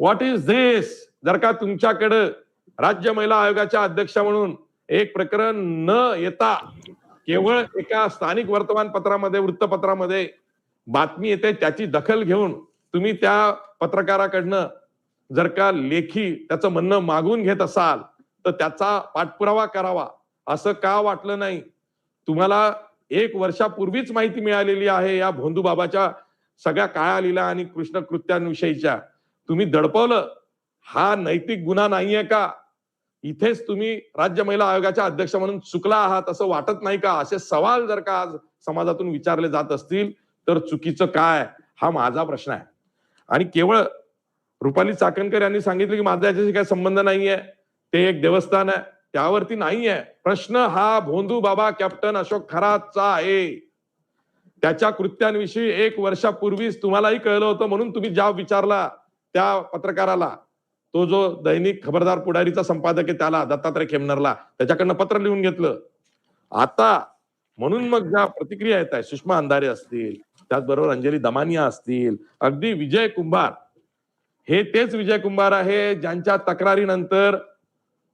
What is दिस? जर का तुमच्याकडे राज्य महिला आयोगाच्या अध्यक्ष म्हणून एक प्रकरण न येता केवळ एका स्थानिक वर्तमानपत्रामध्ये वृत्तपत्रामध्ये बातमी येते त्याची दखल घेऊन तुम्ही त्या पत्रकाराकडनं जर का लेखी त्याचं म्हणणं मागून घेत असाल तर त्याचा पाठपुरावा करावा असं का वाटलं नाही? तुम्हाला 1 वर्षापूर्वीच माहिती मिळालेली आहे या भोंदू बाबाच्या सगळ्या काळ्या लीला आणि कृष्ण कृत्यांविषयीच्या. तुम्ही दडपवलं. हा नैतिक गुन्हा नाहीये का? इथेच तुम्ही राज्य महिला आयोगाच्या अध्यक्ष म्हणून चुकला आहात असं वाटत नाही का? असे सवाल जर का आज समाजातून विचारले जात असतील तर चुकीचं काय? हा माझा प्रश्न आहे. आणि केवळ रुपाली चाकणकर यांनी सांगितलं की माझा याच्याशी काही संबंध नाहीये, ते एक देवस्थान आहे, त्यावरती नाहीये प्रश्न. हा भोंदू बाबा कॅप्टन अशोक खरातचा आहे. त्याच्या कृत्यांविषयी 1 वर्षापूर्वीच तुम्हालाही कळलं होतं म्हणून तुम्ही जाब विचारला त्या पत्रकाराला. तो जो दैनिक खबरदार पुढारीचा संपादक आहे त्याला, दत्तात्रय खेमनरला, त्याच्याकडनं पत्र लिहून घेतलं. आता म्हणून मग ज्या प्रतिक्रिया येत आहेत, सुषमा अंधारे असतील, त्याचबरोबर अंजली दमानिया असतील, अगदी विजय कुंभार, हे तेच विजय कुंभार आहे ज्यांच्या तक्रारीनंतर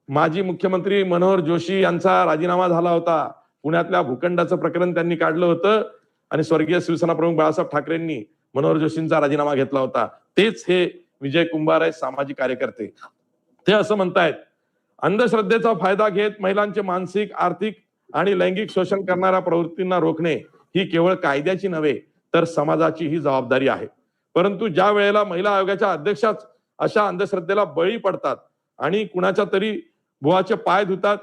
माजी मुख्यमंत्री मनोहर जोशी यांचा राजीनामा झाला होता. पुण्यातल्या भूखंडाचं प्रकरण त्यांनी काढलं होतं आणि स्वर्गीय शिवसेना प्रमुख बाळासाहेब ठाकरेंनी मनोहर जोशींचा राजीनामा घेतला होता. तेच हे विजय कुंभार आहेत, सामाजिक कार्यकर्ते. ते असं म्हणतायत, अंधश्रद्धेचा फायदा घेत महिलांचे मानसिक, आर्थिक आणि लैंगिक शोषण करणाऱ्या प्रवृत्तींना रोखणे ही केवळ कायद्याची नव्हे तर समाजाची ही जबाबदारी आहे. परंतु ज्या वेळेला महिला आयोगाच्या अध्यक्षाच अशा अंधश्रद्धेला बळी पडतात आणि कुणाच्या तरी बुवाचे पाय धुतात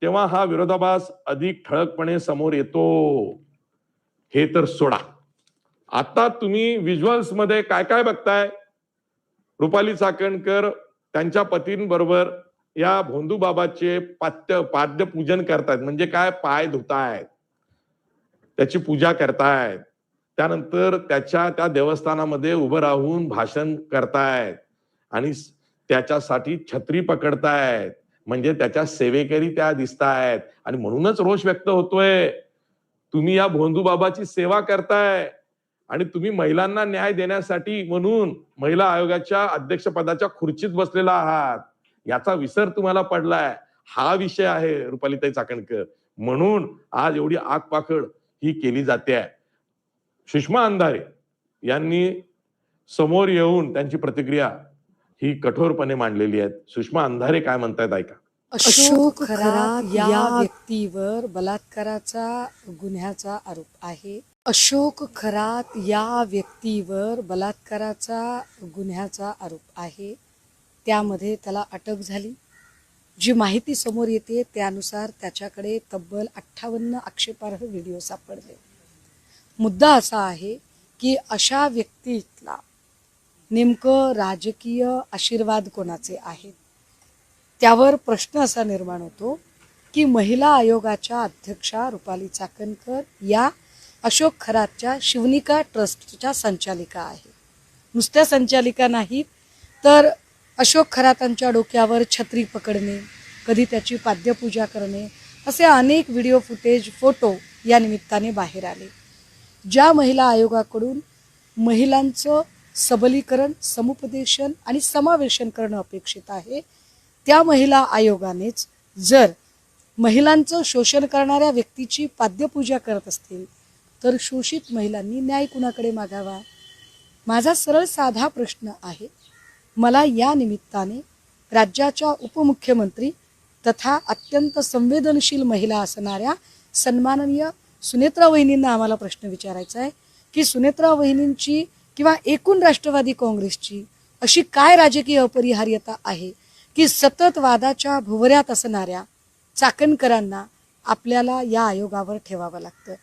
तेव्हा हा विरोधाभास अधिक ठळकपणे समोर येतो. हे तर सोडा. आता तुम्ही व्हिज्युअल्स मध्ये काय काय बघताय? रुपाली चाकणकर त्यांच्या पतींबरोबर या भोंदू बाबाचे पाद्य पूजन करतायत. म्हणजे काय? पाय धुतायत, त्याची पूजा करतायत, त्यानंतर त्या देवस्थानामध्ये उभं राहून भाषण करतायत आणि त्याच्यासाठी छत्री पकडतायत. म्हणजे त्याच्या सेवेकरी त्या दिसतायत आणि म्हणूनच रोष व्यक्त होतोय. तुम्ही या भोंदू बाबाची सेवा करताय आणि तुम्ही महिलांना न्याय देण्यासाठी म्हणून महिला आयोगाच्या अध्यक्षपदाच्या खुर्चीत बसलेला आहात. याचा विसर तुम्हाला पडलाय. हा विषय आहे रुपालीताई चाकणकर. म्हणून आज एवढी आगपाखड ही केली जाते. सुषमा अंधारे यांनी समोर येऊन त्यांची प्रतिक्रिया ही कठोरपणे मांडलेली आहे. सुषमा अंधारे काय म्हणतायत ऐका. अशोक खरात या व्यक्तीवर बलात्काराचा गुन्ह्याचा आरोप आहे. अशोक खरात या व्यक्तीवर बलात्काराचा गुन्ह्याचा आरोप आहे. त्यामध्ये त्याला अटक झाली. जी माहिती समोर येते त्यानुसार त्याच्याकडे तब्बल 58 आक्षेपार्ह व्हिडिओ सापडले. मुद्दा असा आहे की अशा व्यक्तीला नेमकं राजकीय आशीर्वाद कोणाचे आहेत? त्यावर प्रश्न असा निर्माण होतो की महिला आयोगाच्या अध्यक्षा रुपाली चाकणकर या अशोक खरातच्या शिवनिका ट्रस्टच्या संचालिका आहेत. नुसत्या संचालिका नाहीत तर अशोक खरातांच्या डोक्यावर छत्री पकडणे, कधी त्याची पाद्यपूजा करणे, असे अनेक व्हिडिओ फुटेज, फोटो या निमित्ताने बाहेर आले. ज्या महिला आयोगाकडून महिलांचं सबलीकरण, समुपदेशन आणि समावेशन करणं अपेक्षित आहे, त्या महिला आयोगानेच जर महिलांचं शोषण करणाऱ्या व्यक्तीची पाद्यपूजा करत असतील तर शोषित महिलांनी न्याय कुणाकडे मागावा? माझा सरळ साधा प्रश्न आहे. मला या निमित्ताने राज्याच्या उपमुख्यमंत्री तथा अत्यंत संवेदनशील महिला असणाऱ्या सन्माननीय सुनेत्रा वहिनींना आम्हाला प्रश्न विचारायचा आहे की सुनेत्रा वहिनींची किंवा एकूण राष्ट्रवादी काँग्रेसची अशी काय राजकीय अपरिहार्यता आहे की सतत वादाच्या भुवऱ्यात असणाऱ्या चाकणकरांना आपल्याला या आयोगावर ठेवावं लागतं?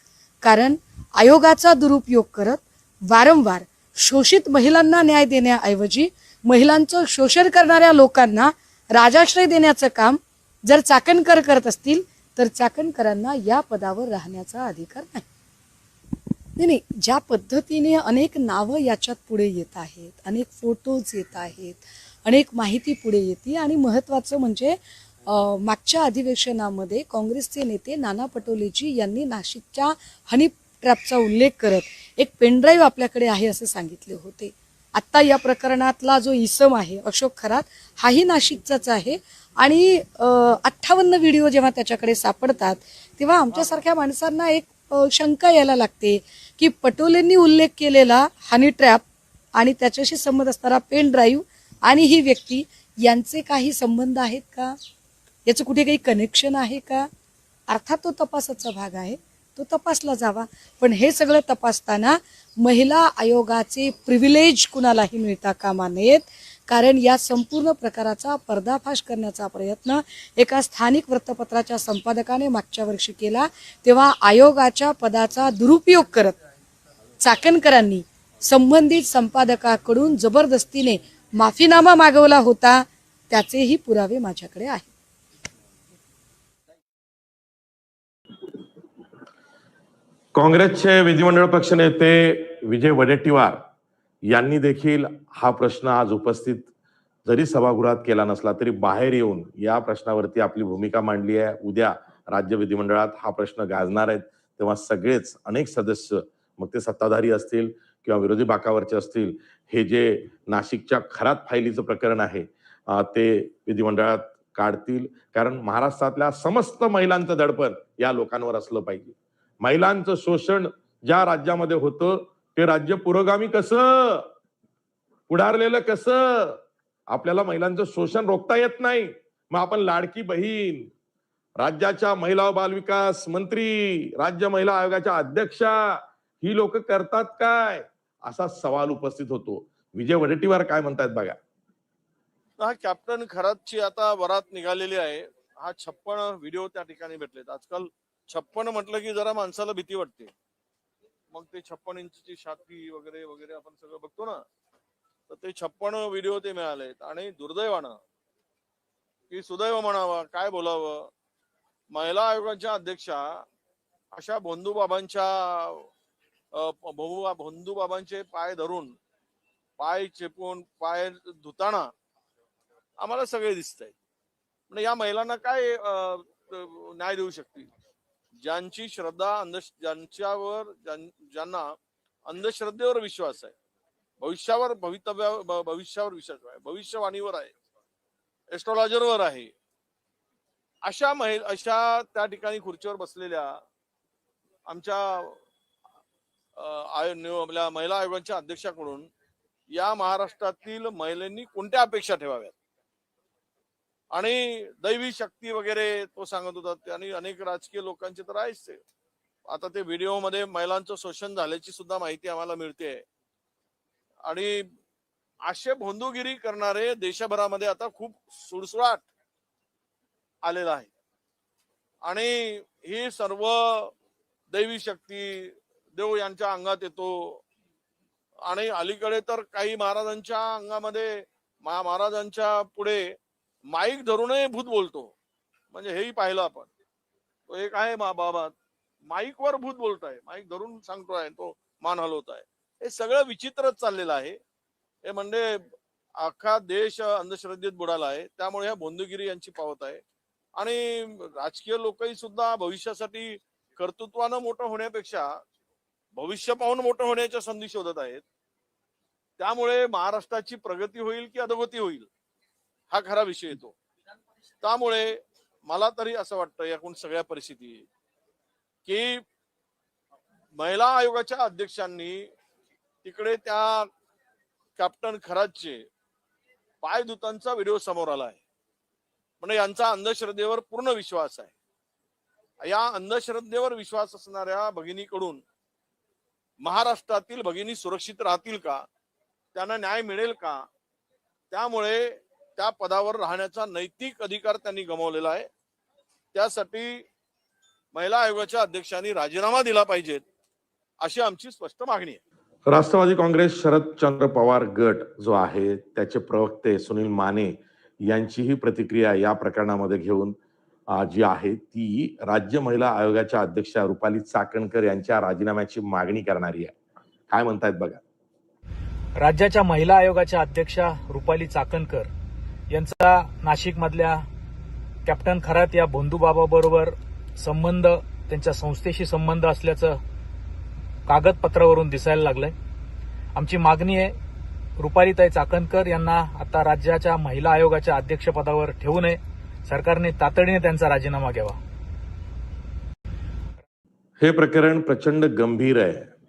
कारण आयोगाचा दुरुपयोग करत वारंवार शोषित महिलांना न्याय देण्याऐवजी महिलांचं शोषण करणाऱ्या लोकांना राजाश्रय देण्याचं काम जर चाकणकर करत असतील तर चाकणकरांना या पदावर राहण्याचा अधिकार नाही. नाही, ज्या पद्धतीने अनेक नावं याच्यात पुढे येत आहेत, अनेक फोटोज येत आहेत, अनेक माहिती पुढे येते आणि महत्त्वाचं म्हणजे मागच्या अधिवेशनामध्ये काँग्रेसचे नेते नाना पटोलेजी यांनी नाशिकच्या हनी ट्रॅपचा उल्लेख करत एक पेनड्राईव्ह आपल्याकडे आहे असं सांगितले होते. आत्ता या प्रकरणातला जो इसम आहे अशोक खरात हाही नाशिकचाच आहे आणि 58 व्हिडिओ जेव्हा त्याच्याकडे सापडतात तेव्हा आमच्यासारख्या माणसांना एक शंका यायला लागते की पटोलेंनी उल्लेख केलेला हनी ट्रॅप आणि त्याच्याशी संबंध असणारा पेन ड्राईव्ह आणि ही व्यक्ती यांचे काही संबंध आहेत का, याचं कुठे काही कनेक्शन आहे का? अर्थात तो तपासाचा भाग आहे, तो तपासला जावा, पण हे सगळं तपासताना महिला आयोगाचे प्रिव्हिलेज कुणालाही मिळता कामा नयेत. कारण या संपूर्ण प्रकाराचा पर्दाफाश करण्याचा प्रयत्न एका स्थानिक वृत्तपत्राच्या संपादकाने मागच्या वर्षी केला, तेव्हा आयोगाच्या पदाचा दुरुपयोग करत चाकणकरांनी संबंधित संपादकाकडून जबरदस्तीने माफीनामा मागवला होता. त्याचेही पुरावे माझ्याकडे आहेत. काँग्रेसचे विधिमंडळ पक्षनेते विजय वडेट्टीवार यांनी देखील हा प्रश्न आज उपस्थित जरी सभागृहात केला नसला तरी बाहेर येऊन या प्रश्नावरती आपली भूमिका मांडली आहे. उद्या राज्य विधिमंडळात हा प्रश्न गाजणार आहेत, तेव्हा सगळेच अनेक सदस्य, मग ते सत्ताधारी असतील किंवा विरोधी बाकावरचे असतील, हे जे नाशिकच्या खरात फायलीचं प्रकरण आहे ते विधिमंडळात काढतील. कारण महाराष्ट्रातल्या समस्त महिलांचं दडपण या लोकांवर असलं पाहिजे. महिलांचं शोषण ज्या राज्यामध्ये होतं ते राज्य पुरोगामी कसं, पुढारलेलं कसं? आपल्याला महिलांचं शोषण रोखता येत नाही, मग आपण लाडकी बहीण, राज्याच्या महिला व बालविकास मंत्री, राज्य महिला आयोगाच्या अध्यक्षा ही लोक करतात काय, असा सवाल उपस्थित होतो. विजय वडेट्टीवार काय म्हणतात बघा. हा कॅप्टन खरातची आता वरात निघालेली आहे. हा 56 व्हिडिओ त्या ठिकाणी भेटलेत. आजकाल 56 म्हटलं की जरा माणसाला भीती वाटते. मग ते 56 इंचची छाती वगैरे वगैरे आपण सगळं बघतो ना, तर ते 56 व्हिडिओ ते मिळालेत. आणि दुर्दैवानं की सुदैव म्हणावं काय बोलावं, महिला आयोगाच्या अध्यक्षा अशा भोंदूबाबांचे पाय धरून, पाय चेपून, पाय धुताना आम्हाला सगळे दिसत आहेत. म्हणजे या महिलांना काय न्याय देऊ शकतील? ज्यांची श्रद्धा ज्यांना अंधश्रद्धेवर विश्वास आहे, भविष्यावर विश्वास आहे, भविष्यवाणीवर आहे, एस्ट्रॉलॉजरवर आहे, अशा त्या ठिकाणी खुर्चीवर बसलेल्या आमच्या आपल्या महिला आयोगाच्या अध्यक्षाकडून या महाराष्ट्रातील महिलांनी कोणत्या अपेक्षा ठेवाव्यात? आणि दैवी शक्ती वगैरे तो सांगत होता. आणि अनेक राजकीय लोकांचे तर आहेच ते. आता ते व्हिडिओ मध्ये महिलांचं शोषण झाल्याची सुद्धा माहिती आम्हाला मिळते. आणि असे भोंदूगिरी करणारे देशभरामध्ये आता खूप सुळसुळाट आलेला आहे. आणि ही सर्व दैवी शक्ती देव यांच्या अंगात येतो. आणि अलीकडे तर काही महाराजांच्या अंगामध्ये, महाराजांच्या पुढे माईक धरूनही भूत बोलतो. म्हणजे हेही पाहिलं आपण. तो एक आहे बाबा, माईक वर भूत बोलताय, माईक धरून सांगतोय, तो मान हलवत आहे. हे सगळं विचित्रच चाललेलं आहे. हे म्हणजे अख्खा देश अंधश्रद्धेत बुडाला आहे. त्यामुळे ह्या भोंदूगिरी यांची पावत आहे. आणि राजकीय लोकही सुद्धा भविष्यासाठी कर्तृत्वानं मोठं होण्यापेक्षा भविष्य पाहून मोठं होण्याच्या संधी शोधत आहेत. त्यामुळे महाराष्ट्राची प्रगती होईल की अधोगती होईल हा खरा विषय येतो. त्यामुळे मला तरी असं वाटतं याकडून सगळ्या परिस्थिती की महिला आयोगाच्या अध्यक्षांनी तिकडे त्या कॅप्टन खरातचे पायदूतांचा व्हिडिओ समोर आला आहे. म्हणजे यांचा अंधश्रद्धेवर पूर्ण विश्वास आहे. या अंधश्रद्धेवर विश्वास असणाऱ्या भगिनीकडून महाराष्ट्रातील भगिनी सुरक्षित राहतील का, त्यांना न्याय मिळेल का? त्यामुळे त्या पदावर राहण्याचा नैतिक अधिकार त्यांनी गमावलेला आहे. त्यासाठी महिला आयोगाच्या अध्यक्षांनी राजीनामा दिला पाहिजेत अशी आमची स्पष्ट मागणी आहे. राष्ट्रवादी काँग्रेस शरदचंद्र पवार गट जो आहे त्याचे प्रवक्ते सुनील माने यांचीही प्रतिक्रिया या प्रकरणामध्ये घेऊन जी आहे ती राज्य महिला आयोगाच्या अध्यक्षा रुपाली चाकणकर यांच्या राजीनाम्याची मागणी करणारी आहे. काय म्हणतायत बघा. राज्याच्या महिला आयोगाच्या अध्यक्षा रुपाली चाकणकर यांचा नाशिक मधल्या कॅप्टन खरात या भोंदूबाबाबरोबर संबंध, त्यांच्या संस्थेशी संबंध असल्याचं कागदपत्रावरून दिसायला लागलंय. आमची मागणी आहे रुपालीताई चाकणकर यांना आता राज्याच्या महिला आयोगाच्या अध्यक्षपदावर ठेवू नये. सरकारने तातडीने त्यांचा राजीनामा घ्यावा. हे प्रकरण प्रचंड गंभीर आहे.